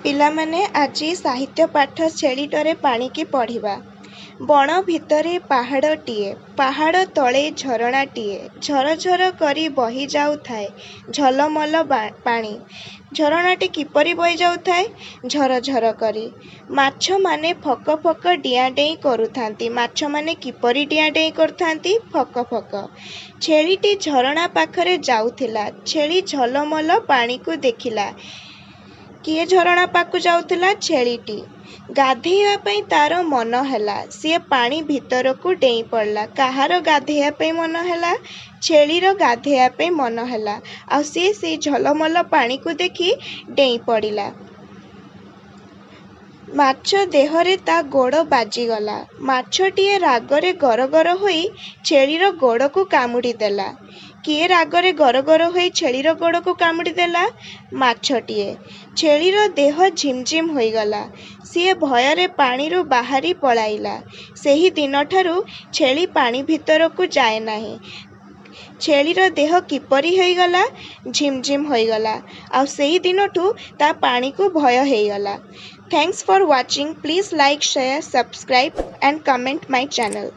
ପିଲାମାନେ ଆଜି ସାହିତ୍ୟ ପାଠ ଛେଳିଟରେ ପାଣିକି ପଢ଼ିବା। ବଣ ଭିତରେ ପାହାଡ଼ଟିଏ, ପାହାଡ଼ ତଳେ ଝରଣାଟିଏ, ଝରଝର କରି ବହି ଯାଉଥାଏ ଝଲମଲ ପାଣି। ଝରଣାଟି କିପରି ବହି ଯାଉଥାଏ? ଝରଝର କରି। ମାଛମାନେ ଫକ ଫକ ଡିଆଁଡେଇଁ କରୁଥାନ୍ତି। ମାଛମାନେ କିପରି ଡିଆଁଡେଇଁ କରୁଥାନ୍ତି? ଫକ ଫକ। ଛେଳିଟି ଝରଣା ପାଖରେ ଯାଉଥିଲା। ଛେଳି ଝଲମଲ ପାଣିକୁ ଦେଖିଲା। କିଏ ଝରଣା ପାଖକୁ ଯାଉଥିଲା? ଛେଳିଟି। ଗାଧେଇବା ପାଇଁ ତାର ମନ ହେଲା। ସିଏ ପାଣି ଭିତରକୁ ଡେଇଁ ପଡ଼ିଲା। କାହାର ଗାଧେଇବା ପାଇଁ ମନ ହେଲା? ଛେଳିର ଗାଧେଇବା ପାଇଁ ମନ ହେଲା। ଆଉ ସିଏ ସେଇ ଝଲମଲ ପାଣିକୁ ଦେଖି ଡେଇଁ ପଡ଼ିଲା। ମାଛ ଦେହରେ ତା ଗୋଡ଼ ବାଜିଗଲା। ମାଛଟିଏ ରାଗରେ ଗରଗର ହୋଇ ଛେଳିର ଗୋଡ଼କୁ କାମୁଡ଼ି ଦେଲା। କିଏ ରାଗରେ ଗରଗର ହୋଇ ଛେଳିର ଗୋଡ଼କୁ କାମୁଡ଼ି ଦେଲା? ମାଛଟିଏ। ଛେଳିର ଦେହ ଝିମ୍ଝିମ୍ ହୋଇଗଲା। ସିଏ ଭୟରେ ପାଣିରୁ ବାହାରି ପଳାଇଲା। ସେହି ଦିନଠାରୁ ଛେଳି ପାଣି ଭିତରକୁ ଯାଏ ନାହିଁ। ଛେଳିର ଦେହ କିପରି ହୋଇଗଲା? ଝିମ୍ଝିମ୍ ହୋଇଗଲା। ଆଉ ସେହି ଦିନଠୁ ତା ପାଣିକୁ ଭୟ ହେଇଗଲା। Thanks for watching. Please like, share, subscribe and comment my channel.